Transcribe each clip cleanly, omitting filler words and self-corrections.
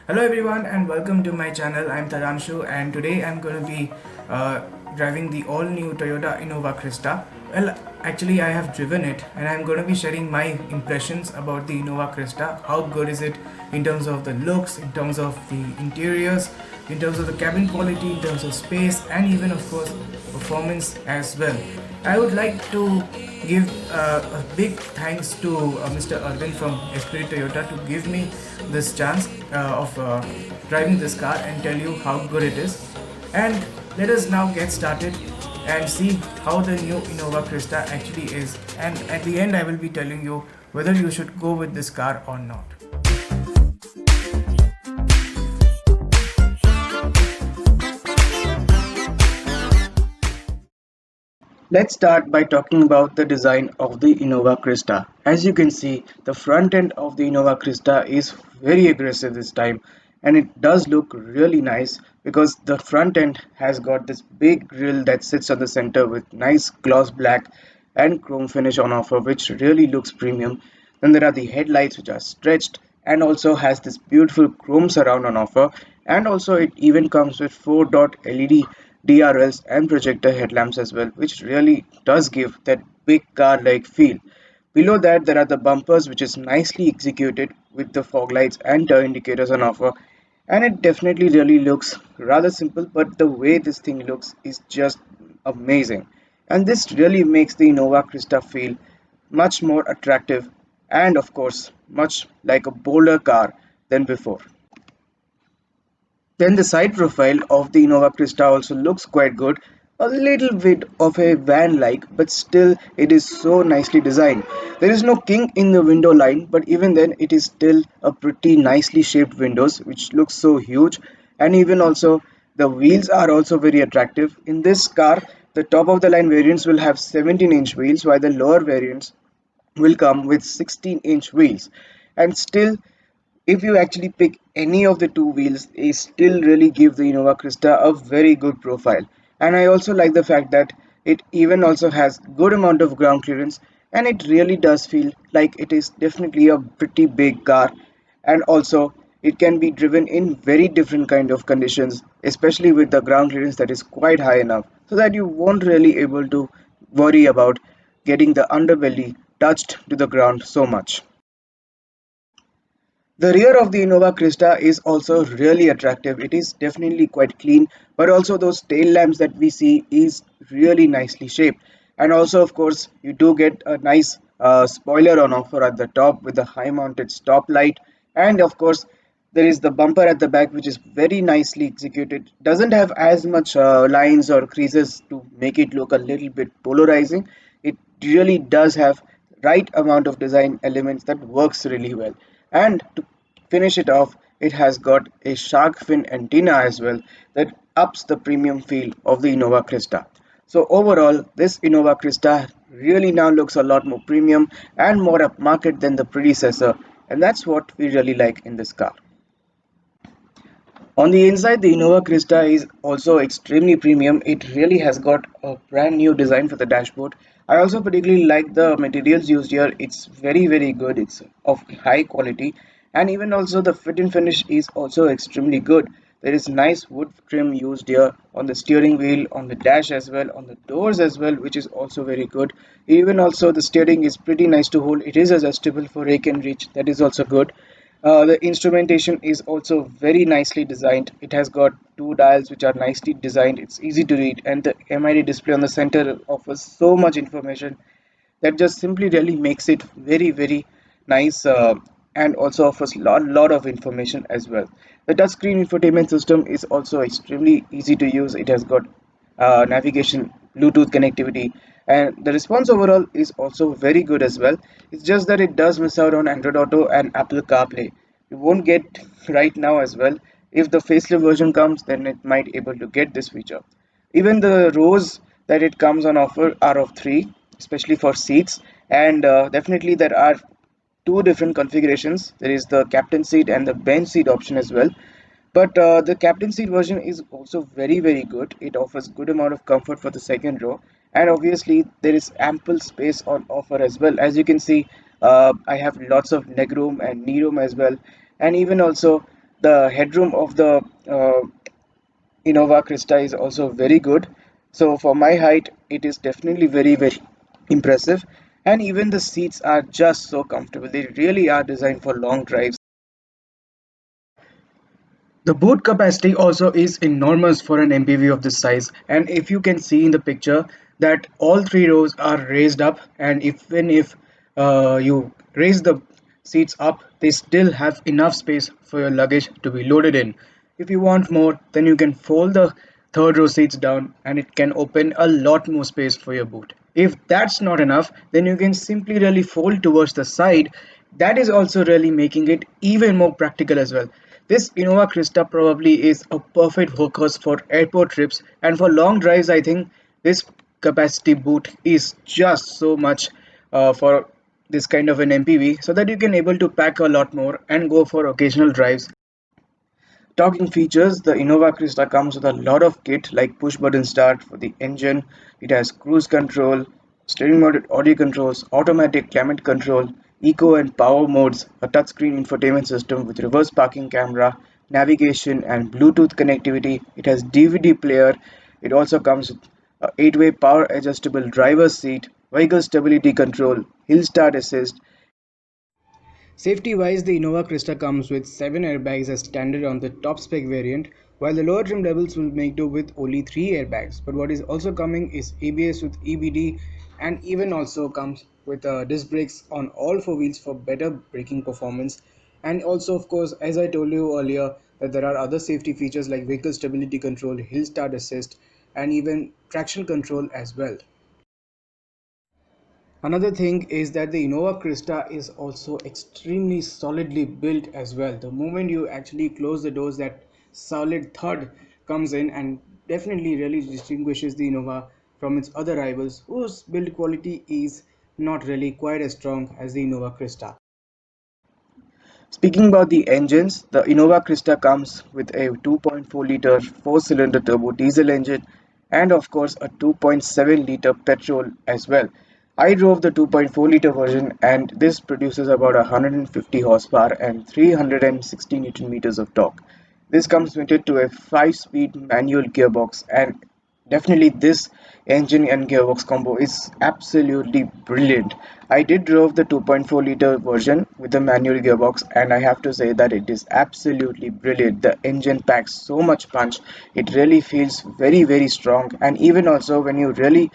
Hello everyone and welcome to my channel. I'm Tadanshu and today I'm going to be uh, driving the all new Toyota Innova Crysta. Well, actually I have driven it and I'm going to be sharing my impressions about the Innova Crysta. How good is it in terms of the looks, in terms of the interiors, in terms of the cabin quality, in terms of space, and even of course performance as well. I would like to give a big thanks to Mr. Arvind from Esprit Toyota to give me this chance of driving this car and tell you how good it is. And let us now get started and see how the new Innova Crysta actually is. And at the end, I will be telling you whether you should go with this car or not. Let's start by talking about the design of the Innova Crysta. As you can see, the front end of the Innova Crysta is very aggressive this time, and it does look really nice because the front end has got this big grille that sits on the center with nice gloss black and chrome finish on offer, which really looks premium. Then there are the headlights which are stretched and also has this beautiful chrome surround on offer, and also it even comes with 4-dot LED DRLs and projector headlamps as well, which really does give that big car like feel. Below that, there are the bumpers, which is nicely executed with the fog lights and turn indicators on offer. And it definitely really looks rather simple, but the way this thing looks is just amazing. And this really makes the Innova Crysta feel much more attractive and, of course, much like a bolder car than before. Then the side profile of the Innova Crysta also looks quite good, a little bit of a van-like, but still it is so nicely designed. There is no king in the window line, but even then it is still a pretty nicely shaped windows, which looks so huge. And even also the wheels are also very attractive. In this car, the top of the line variants will have 17-inch wheels, while the lower variants will come with 16-inch wheels. And still, if you actually pick any of the two wheels, they still really give the Innova Crysta a very good profile. And I also like the fact that it even also has good amount of ground clearance, and it really does feel like it is definitely a pretty big car. And also it can be driven in very different kind of conditions, especially with the ground clearance that is quite high enough so that you won't really able to worry about getting the underbelly touched to the ground so much. The rear of the Innova Crysta is also really attractive. It is definitely quite clean, but also those tail lamps that we see is really nicely shaped. And also, of course, you do get a nice spoiler on offer at the top with the high mounted stop light. And of course, there is the bumper at the back, which is very nicely executed. Doesn't have as much lines or creases to make it look a little bit polarizing. It really does have right amount of design elements that works really well. And to finish it off, it has got a shark fin antenna as well that ups the premium feel of the Innova Crysta. So overall, this Innova Crysta really now looks a lot more premium and more upmarket than the predecessor, and that's what we really like in this car. On the inside, the Innova Crysta is also extremely premium. It really has got a brand new design for the dashboard. I also particularly like the materials used here. It's very good. It's of high quality, and even also the fit and finish is also extremely good. There is nice wood trim used here on the steering wheel, on the dash as well, on the doors as well, which is also very good. Even also the steering is pretty nice to hold. It is adjustable for rake and reach. That is also good. The instrumentation is also very nicely designed. It has got two dials which are nicely designed. It's easy to read, and the MID display on the center offers so much information that just simply really makes it very nice, and also offers lot of information as well. The touchscreen infotainment system is also extremely easy to use. It has got navigation, Bluetooth connectivity, and the response overall is also very good as well. It's just that it does miss out on Android Auto and Apple CarPlay. You won't get right now as well. If the facelift version comes, then it might able to get this feature. Even the rows that it comes on offer are of three, especially for seats, and definitely there are two different configurations. There is the captain seat and the bench seat option as well. But the captain seat version is also very good. It offers good amount of comfort for the second row, and obviously there is ample space on offer as well. As you can see, I have lots of leg room and knee room as well, and even also The headroom of the Innova Crysta is also very good. So for my height, it is definitely very, very impressive. And even the seats are just so comfortable. They really are designed for long drives. The boot capacity also is enormous for an MPV of this size, and if you can see in the picture that all three rows are raised up, and even if you raise the seats up, they still have enough space for your luggage to be loaded in. If you want more, then you can fold the third row seats down and it can open a lot more space for your boot. If that's not enough, then you can simply really fold towards the side. That is also really making it even more practical as well. This Innova Crysta probably is a perfect workhorse for airport trips, and for long drives I think this capacity boot is just so much for this kind of an MPV, so that you can able to pack a lot more and go for occasional drives. Talking features, the Innova Crysta comes with a lot of kit like push button start for the engine. It has cruise control, steering mounted audio controls, automatic climate control, eco and power modes, a touchscreen infotainment system with reverse parking camera, navigation and Bluetooth connectivity. It has DVD player. It also comes with a 8-way power adjustable driver's seat, vehicle stability control, hill start assist. Safety-wise, the Innova Crysta comes with 7 airbags as standard on the top spec variant, while the lower trim levels will make do with only 3 airbags. But what is also coming is ABS with EBD, and even also comes with disc brakes on all 4 wheels for better braking performance. And also, of course, as I told you earlier, that there are other safety features like vehicle stability control, hill start assist, and even traction control as well. Another thing is that the Innova Crysta is also extremely solidly built as well. The moment you actually close the doors, that solid thud comes in and definitely really distinguishes the Innova from its other rivals, whose build quality is not really quite as strong as the Innova Crysta. Speaking about the engines, the Innova Crysta comes with a 2.4-liter 4-cylinder turbo diesel engine and of course a 2.7-liter petrol as well. I drove the 2.4-liter version and this produces about 150 horsepower and 360 Newton meters of torque. This comes fitted to a 5-speed manual gearbox, and definitely this engine and gearbox combo is absolutely brilliant. I did drove the 2.4-liter version with the manual gearbox and I have to say that it is absolutely brilliant. The engine packs so much punch. It really feels very, very strong, and even also when you really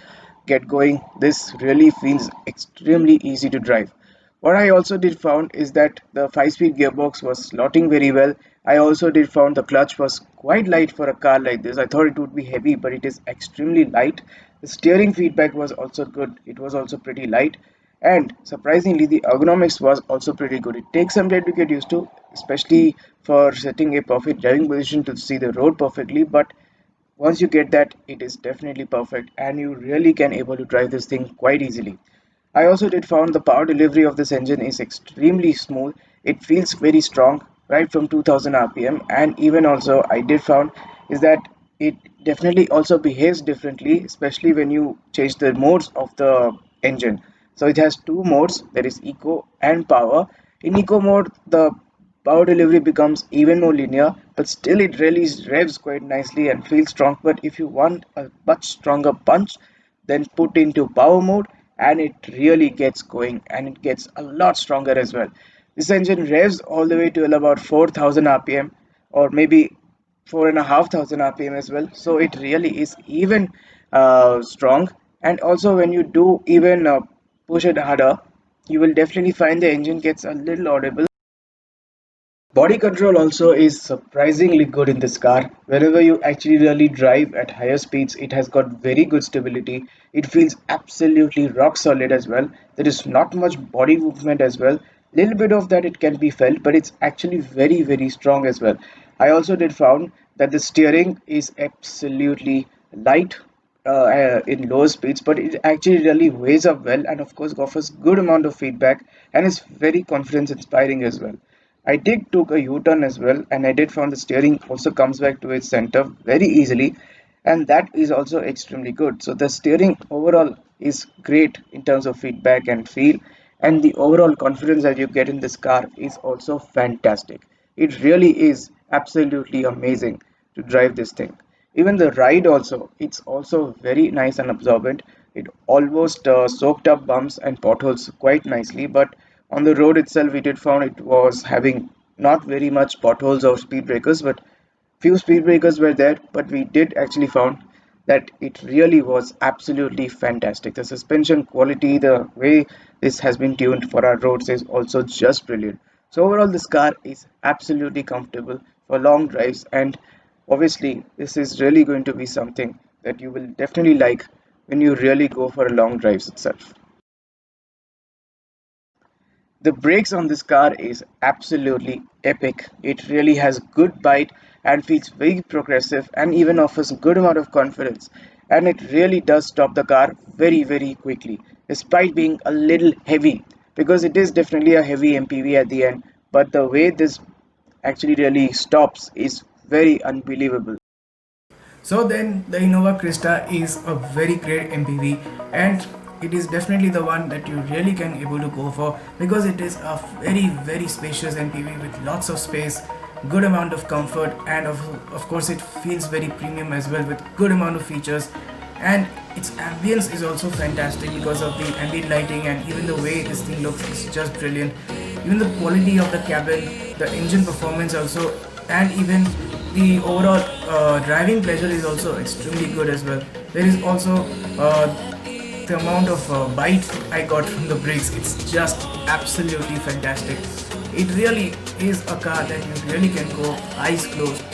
get going, this really feels extremely easy to drive. What I also did found is that the 5-speed gearbox was slotting very well. I also did found the clutch was quite light for a car like this. I thought it would be heavy, but it is extremely light. The steering feedback was also good. It was also pretty light. And surprisingly, the ergonomics was also pretty good. It takes some time to get used to, especially for setting a perfect driving position to see the road perfectly. But once you get that, it is definitely perfect and you really can able to drive this thing quite easily. I also did found the power delivery of this engine is extremely smooth. It feels very strong right from 2000 rpm, and even also I did found is that it definitely also behaves differently, especially when you change the modes of the engine. So it has two modes, that is eco and power. In eco mode, the power delivery becomes even more linear, but still it really revs quite nicely and feels strong. But if you want a much stronger punch, then put into power mode and it really gets going and it gets a lot stronger as well. This engine revs all the way to about 4000 rpm or maybe 4500 rpm as well. So it really is even strong. And also when you do even push it harder, you will definitely find the engine gets a little audible. Body control also is surprisingly good in this car. Whenever you actually really drive at higher speeds, it has got very good stability. It feels absolutely rock solid as well. There is not much body movement as well. Little bit of that it can be felt, but it's actually very, very strong as well. I also did found that the steering is absolutely light in lower speeds, but it actually really weighs up well and of course offers good amount of feedback and is very confidence inspiring as well. I did took a U-turn as well, and I did found the steering also comes back to its center very easily, and that is also extremely good. So the steering overall is great in terms of feedback and feel, and the overall confidence that you get in this car is also fantastic. It really is absolutely amazing to drive this thing. Even the ride also, it's also very nice and absorbent. It almost soaked up bumps and potholes quite nicely, but on the road itself, we did found it was having not very much potholes or speed breakers, but few speed breakers were there, but we did actually found that it really was absolutely fantastic. The suspension quality, the way this has been tuned for our roads is also just brilliant. So overall, this car is absolutely comfortable for long drives, and obviously, this is really going to be something that you will definitely like when you really go for a long drives itself. The brakes on this car is absolutely epic. It really has good bite and feels very progressive and even offers a good amount of confidence. And it really does stop the car very quickly, despite being a little heavy, because it is definitely a heavy MPV at the end. But the way this actually really stops is very unbelievable. So then the Innova Crysta is a very great MPV, and it is definitely the one that you really can able to go for because it is a very spacious MPV with lots of space, good amount of comfort, and of course it feels very premium as well with good amount of features. And its ambience is also fantastic because of the ambient lighting, and even the way this thing looks is just brilliant. Even the quality of the cabin, the engine performance also, and even the overall driving pleasure is also extremely good as well. There is also the amount of bite I got from the brakes. It's just absolutely fantastic. It really is a car that you really can go eyes closed